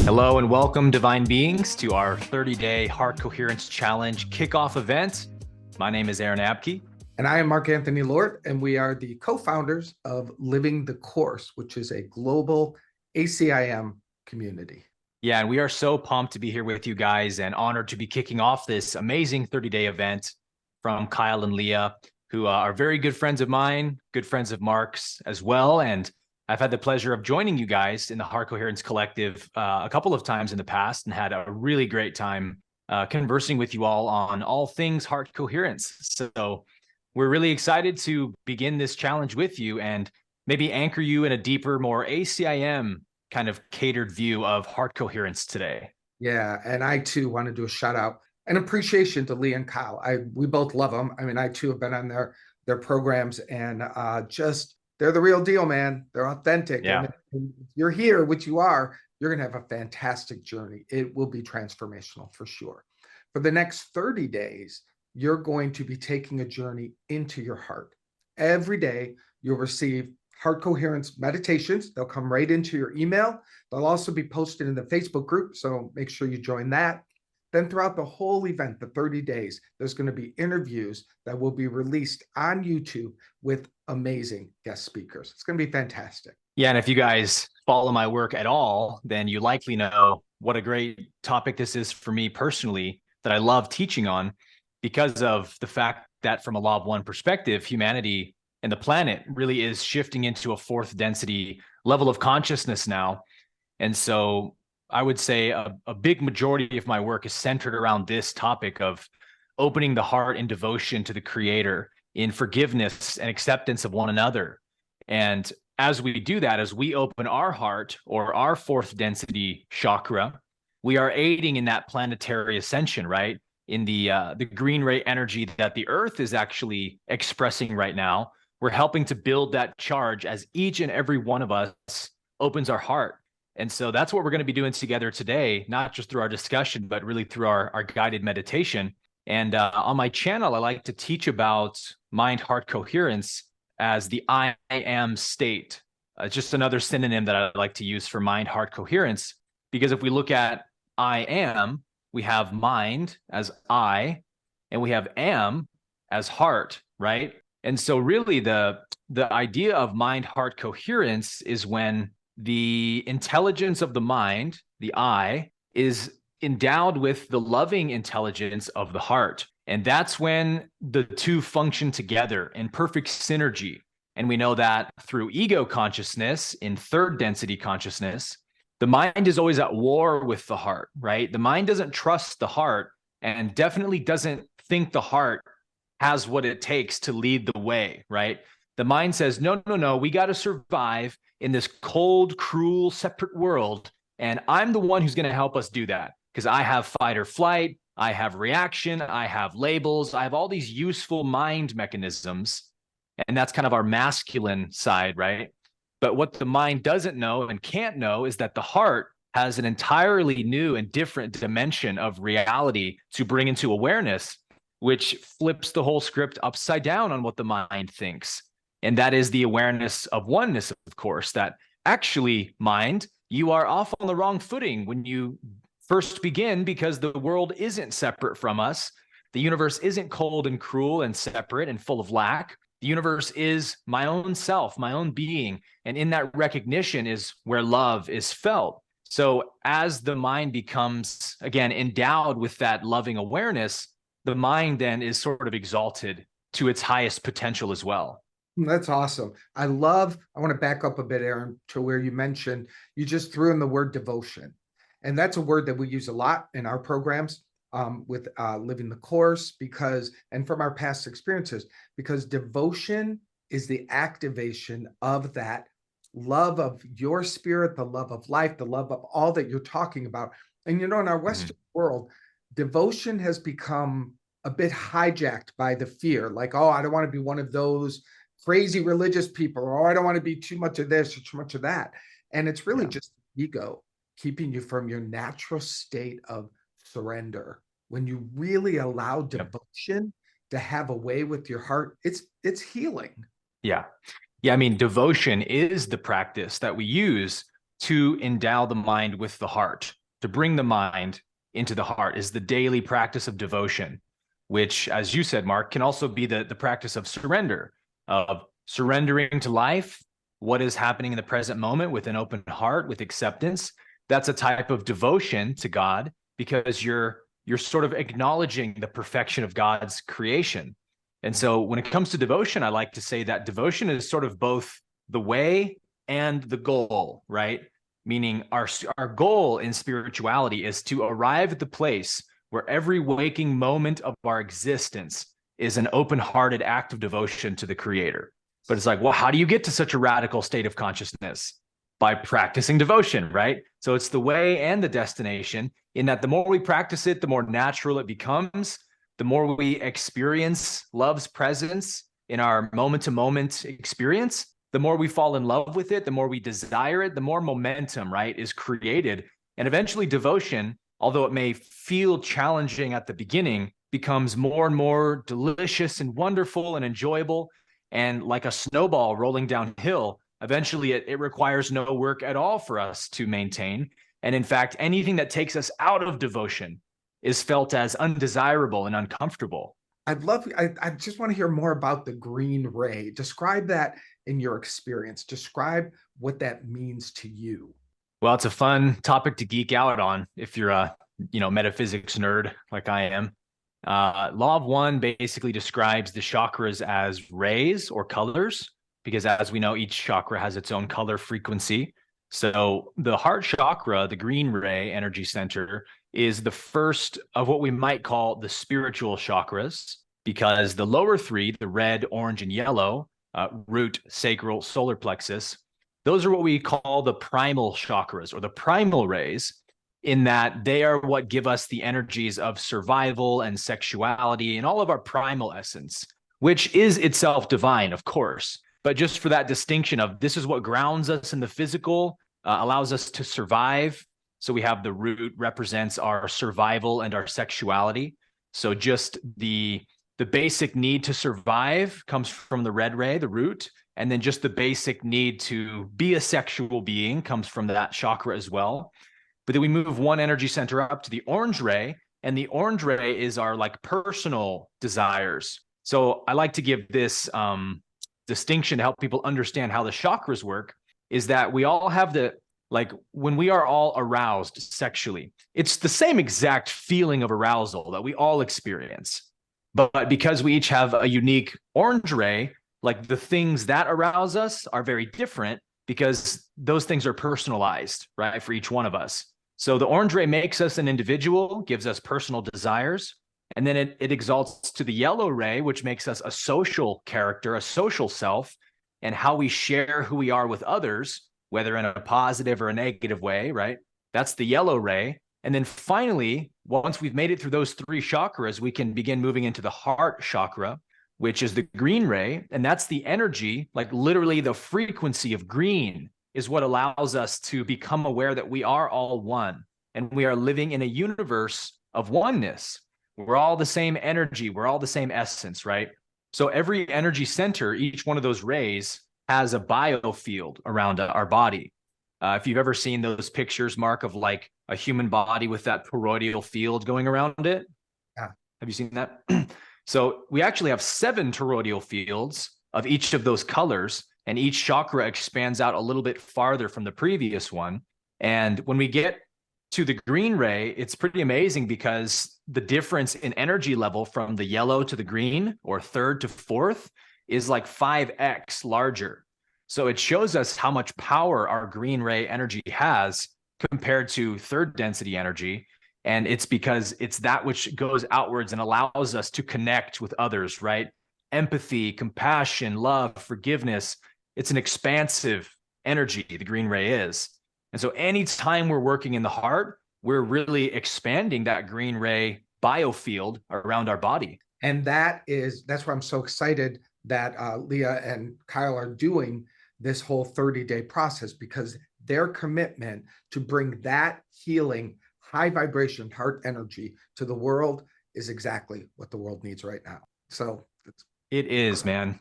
Hello and welcome, Divine Beings, to our 30-day Heart Coherence Challenge kickoff event. My name is Aaron Abke. And I am Mark Anthony Lord, and we are the co-founders of Living the Course, which is a global ACIM community. Yeah, and we are so pumped to be here with you guys and honored to be kicking off this amazing 30-day event from Kyle and Leah, who are very good friends of mine, good friends of Mark's as well. And I've had the pleasure of joining you guys in the Heart Coherence Collective a couple of times in the past and had a really great time conversing with you all on all things heart coherence. So we're really excited to begin this challenge with you and maybe anchor you in a deeper, more ACIM kind of catered view of heart coherence today. Yeah, and I too want to do a shout out and appreciation to Leah and Kyle. We both love them. I mean, I too have been on their programs, and they're the real deal, man. They're authentic. Yeah. And if you're here, which you are, you're going to have a fantastic journey. It will be transformational for sure. For the next 30 days, you're going to be taking a journey into your heart. Every day, you'll receive heart coherence meditations. They'll come right into your email. They'll also be posted in the Facebook group, so make sure you join that. Then throughout the whole event, the 30 days, there's going to be interviews that will be released on YouTube with amazing guest speakers. It's going to be fantastic. Yeah, and if you guys follow my work at all, then you likely know what a great topic this is for me personally that I love teaching on, because of the fact that from a law of one perspective, humanity and the planet really is shifting into a fourth density level of consciousness now. And so I would say a big majority of my work is centered around this topic of opening the heart in devotion to the Creator, in forgiveness and acceptance of one another. And as we do that, as we open our heart or our fourth density chakra, we are aiding in that planetary ascension, right? In the green ray energy that the Earth is actually expressing right now. We're helping to build that charge as each and every one of us opens our heart. And so that's what we're going to be doing together today, not just through our discussion, but really through our guided meditation. And on my channel, I like to teach about mind-heart coherence as the I am state. Just another synonym that I like to use for mind-heart coherence, because if we look at I am, we have mind as I, and we have am as heart, right? And so really the idea of mind-heart coherence is when the intelligence of the mind, the I, is endowed with the loving intelligence of the heart. And that's when the two function together in perfect synergy. And we know that through ego consciousness, in third density consciousness, the mind is always at war with the heart, right? The mind doesn't trust the heart and definitely doesn't think the heart has what it takes to lead the way, right? The mind says, no, we got to survive in this cold, cruel, separate world. And I'm the one who's going to help us do that because I have fight or flight, I have reaction, I have labels, I have all these useful mind mechanisms. And that's kind of our masculine side, right? But what the mind doesn't know and can't know is that the heart has an entirely new and different dimension of reality to bring into awareness, which flips the whole script upside down on what the mind thinks. And that is the awareness of oneness, of course, that actually, mind, you are off on the wrong footing when you first begin, because the world isn't separate from us. The universe isn't cold and cruel and separate and full of lack. The universe is my own self, my own being. And in that recognition is where love is felt. So as the mind becomes, again, endowed with that loving awareness, the mind then is sort of exalted to its highest potential as well. That's awesome. I want to back up a bit, Aaron, to where you mentioned, you just threw in the word devotion. And that's a word that we use a lot in our programs with Living the Course, and from our past experiences, because devotion is the activation of that love of your spirit, the love of life, the love of all that you're talking about. And, in our Western world, devotion has become a bit hijacked by the fear, like, oh, I don't want to be one of those crazy religious people, or I don't want to be too much of this or too much of that. And it's really just ego keeping you from your natural state of surrender. When you really allow devotion to have a way with your heart, it's healing. Yeah. I mean, devotion is the practice that we use to endow the mind with the heart, to bring the mind into the heart, is the daily practice of devotion, which, as you said, Mark, can also be the practice of surrender, of surrendering to life, what is happening in the present moment with an open heart, with acceptance. That's a type of devotion to God, because you're sort of acknowledging the perfection of God's creation. And so when it comes to devotion, I like to say that devotion is sort of both the way and the goal, right? Meaning our goal in spirituality is to arrive at the place where every waking moment of our existence is an open-hearted act of devotion to the Creator. But it's like, well, how do you get to such a radical state of consciousness? By practicing devotion, right? So it's the way and the destination, in that the more we practice it, the more natural it becomes, the more we experience love's presence in our moment-to-moment experience, the more we fall in love with it, the more we desire it, the more momentum, right, is created. And eventually devotion, although it may feel challenging at the beginning, becomes more and more delicious and wonderful and enjoyable. And like a snowball rolling downhill, eventually it requires no work at all for us to maintain. And in fact, anything that takes us out of devotion is felt as undesirable and uncomfortable. I just want to hear more about the green ray. Describe that in your experience. Describe what that means to you. Well, it's a fun topic to geek out on if you're a metaphysics nerd like I am. Law of One basically describes the chakras as rays or colors, because as we know, each chakra has its own color frequency. So the heart chakra, the green ray energy center, is the first of what we might call the spiritual chakras, because the lower three, the red, orange, and yellow, root, sacral, solar plexus, those are what we call the primal chakras, or the primal rays, in that they are what give us the energies of survival and sexuality and all of our primal essence, which is itself divine, of course. But just for that distinction of this is what grounds us in the physical, allows us to survive. So we have the root represents our survival and our sexuality. So just the basic need to survive comes from the red ray, the root. And then just the basic need to be a sexual being comes from that chakra as well. But then we move one energy center up to the orange ray, and the orange ray is our like personal desires. So I like to give this distinction to help people understand how the chakras work, is that we all have when we are all aroused sexually, it's the same exact feeling of arousal that we all experience. But because we each have a unique orange ray, like the things that arouse us are very different, because those things are personalized, right, for each one of us. So the orange ray makes us an individual, gives us personal desires, and then it exalts to the yellow ray, which makes us a social character, a social self, and how we share who we are with others, whether in a positive or a negative way, right? That's the yellow ray. And then finally, once we've made it through those three chakras, we can begin moving into the heart chakra, which is the green ray. And that's the energy, like literally the frequency of green is what allows us to become aware that we are all one, and we are living in a universe of oneness. We're all the same energy. We're all the same essence, right? So every energy center, each one of those rays, has a biofield around our body. If you've ever seen those pictures, Mark, of like a human body with that toroidal field going around it. Yeah. Have you seen that? So we actually have 7 toroidal fields of each of those colors, and each chakra expands out a little bit farther from the previous one. And when we get to the green ray, it's pretty amazing, because the difference in energy level from the yellow to the green, or third to fourth, is like 5x larger. So it shows us how much power our green ray energy has compared to third density energy. And it's because it's that which goes outwards and allows us to connect with others, right? Empathy, compassion, love, forgiveness. It's an expansive energy, the green ray is. And so anytime we're working in the heart, we're really expanding that green ray biofield around our body. And that's why I'm so excited that Leah and Kyle are doing this whole 30-day process, because their commitment to bring that healing, high vibration heart energy to the world is exactly what the world needs right now. So it is, man.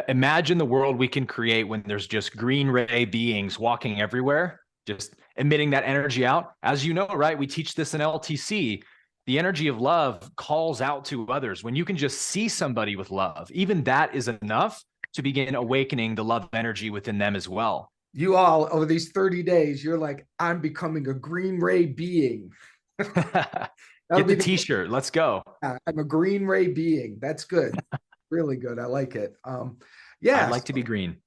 Imagine the world we can create when there's just green ray beings walking everywhere. just emitting that energy out. As you know, right? We teach this in LTC. The energy of love calls out to others. When you can just see somebody with love, even that is enough to begin awakening the love energy within them as well. You all, over these 30 days, you're like, I'm becoming a green ray being. Get the t-shirt. Let's go. I'm a green ray being. That's good. Really good. I like it. I'd like to be green.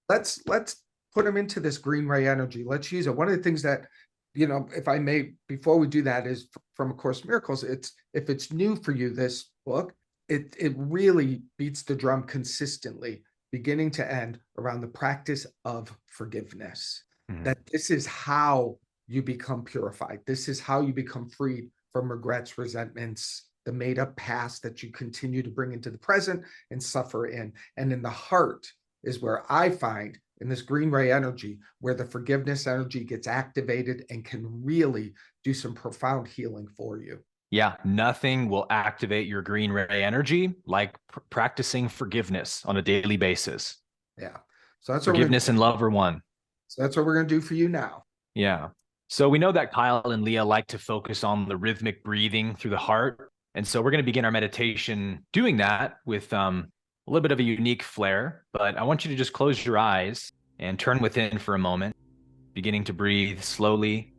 Let's put them into this green ray energy. Let's use it. One of the things that, if I may, before we do that, is from A Course in Miracles. If it's new for you, this book, it really beats the drum consistently, beginning to end, around the practice of forgiveness. Mm-hmm. That this is how you become purified. This is how you become freed from regrets, resentments, the made up past that you continue to bring into the present and suffer in. And in the heart is where I find, in this green ray energy, where the forgiveness energy gets activated and can really do some profound healing for you. Yeah, nothing will activate your green ray energy like practicing forgiveness on a daily basis. Yeah. So that's forgiveness and love are one. So that's what we're going to do for you now. Yeah. So we know that Kyle and Leah like to focus on the rhythmic breathing through the heart. And so we're going to begin our meditation doing that with a little bit of a unique flair. But I want you to just close your eyes and turn within for a moment, beginning to breathe slowly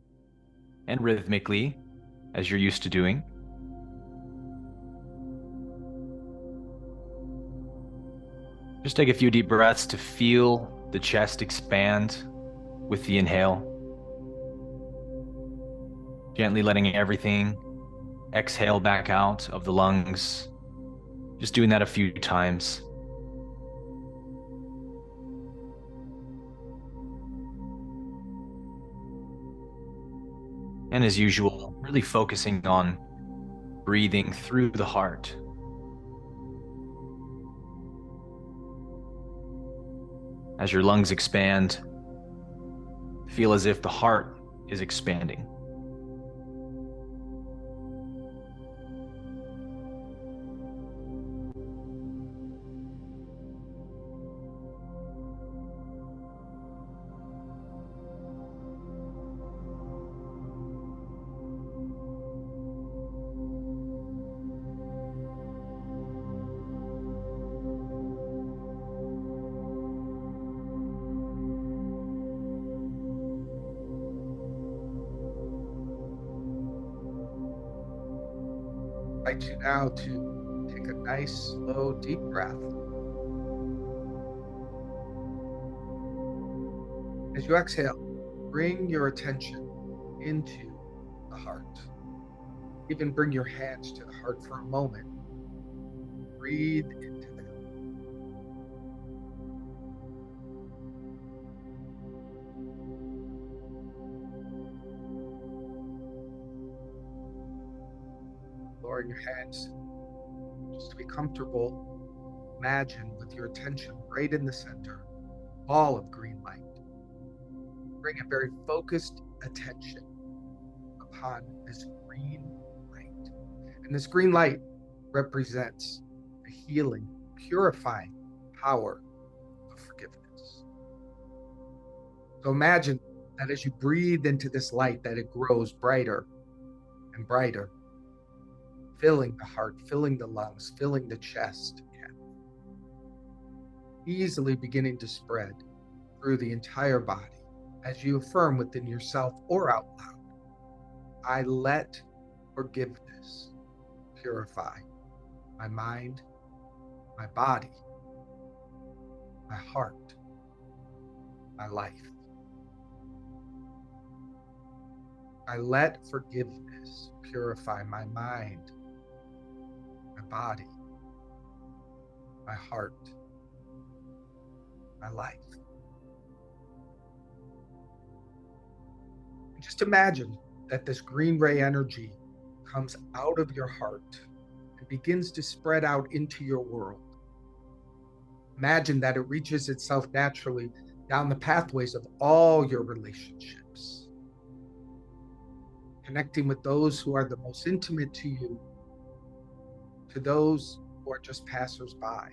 and rhythmically as you're used to doing. Just take a few deep breaths to feel the chest expand with the inhale. Gently letting everything exhale back out of the lungs. Just doing that a few times. And as usual, really focusing on breathing through the heart. As your lungs expand, feel as if the heart is expanding. I invite you now to take a nice, slow, deep breath. As you exhale, bring your attention into the heart. Even bring your hands to the heart for a moment. Breathe into them. Lowering your hands, just to be comfortable, imagine with your attention right in the center, a ball of green light. Bring a very focused attention upon this green light. And this green light represents the healing, purifying power of forgiveness. So imagine that as you breathe into this light, that it grows brighter and brighter, filling the heart, filling the lungs, filling the chest again, easily beginning to spread through the entire body as you affirm within yourself or out loud, I let forgiveness purify my mind, my body, my heart, my life. I let forgiveness purify my mind, my body, my heart, my life. And just imagine that this green ray energy comes out of your heart and begins to spread out into your world. Imagine that it reaches itself naturally down the pathways of all your relationships, connecting with those who are the most intimate to you, to those who are just passersby.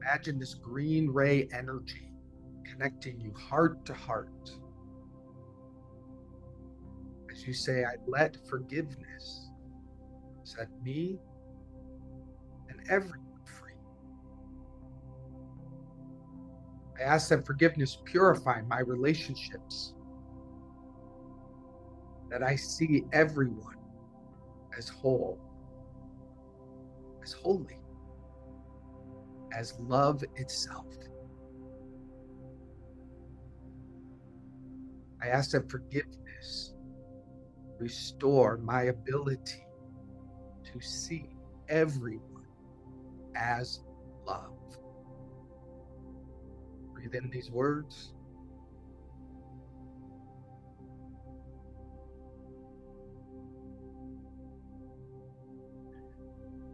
Imagine this green ray energy connecting you heart to heart. As you say, I let forgiveness set me and everyone free. I ask that forgiveness purify my relationships, that I see everyone as whole, as holy, as love itself. I ask that forgiveness restore my ability to see everyone as love. Breathe in these words.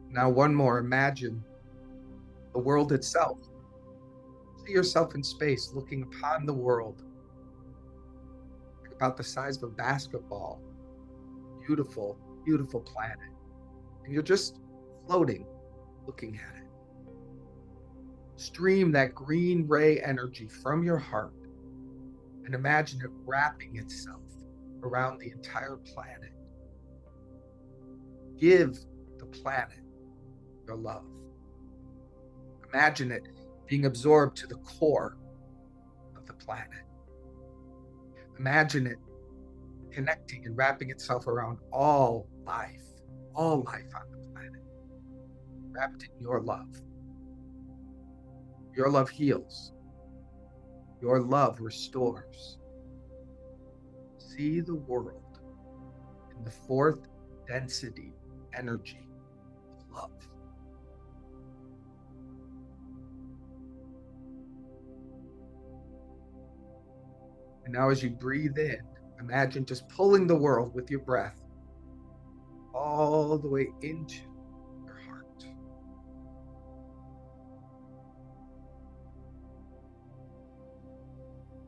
Now, one more. Imagine the world itself. See yourself in space looking upon the world, about the size of a basketball. Beautiful, beautiful planet. And you're just floating, looking at it. Stream that green ray energy from your heart and imagine it wrapping itself around the entire planet. Give the planet your love. Imagine it being absorbed to the core of the planet. Imagine it connecting and wrapping itself around all life on the planet, wrapped in your love. Your love heals. Your love restores. See the world in the fourth density energy of love. And now as you breathe in, imagine just pulling the world with your breath all the way into your heart.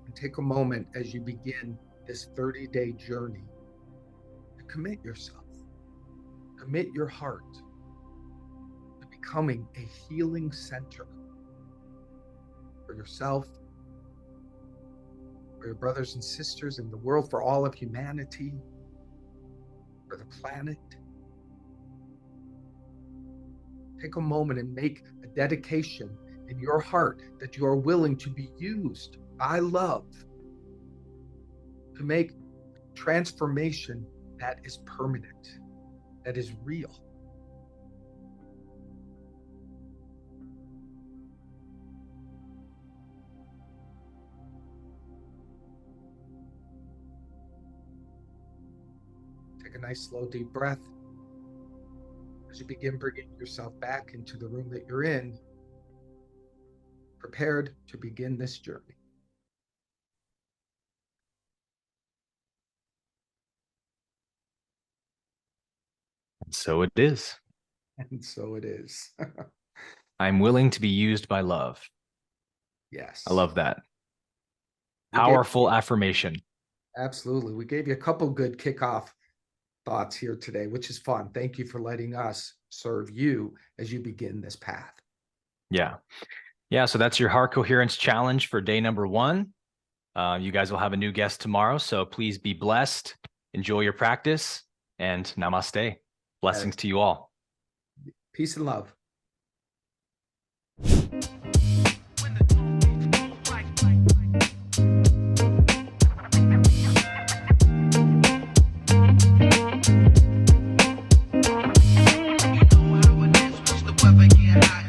And take a moment as you begin this 30-day journey to commit yourself, commit your heart to becoming a healing center for yourself, for your brothers and sisters in the world, for all of humanity, for the planet. Take a moment and make a dedication in your heart that you are willing to be used by love to make transformation that is permanent, that is real. Take a nice slow deep breath as you begin bringing yourself back into the room that you're in, prepared to begin this journey. So it is. And so it is. I'm willing to be used by love. Yes. I love that. Powerful affirmation. Absolutely. We gave you a couple good kickoff thoughts here today, which is fun. Thank you for letting us serve you as you begin this path. Yeah. Yeah. So that's your Heart Coherence Challenge for day number 1. You guys will have a new guest tomorrow. So please be blessed. Enjoy your practice and namaste. Blessings to you all. Peace and love. You know how it is, once the weather get hot.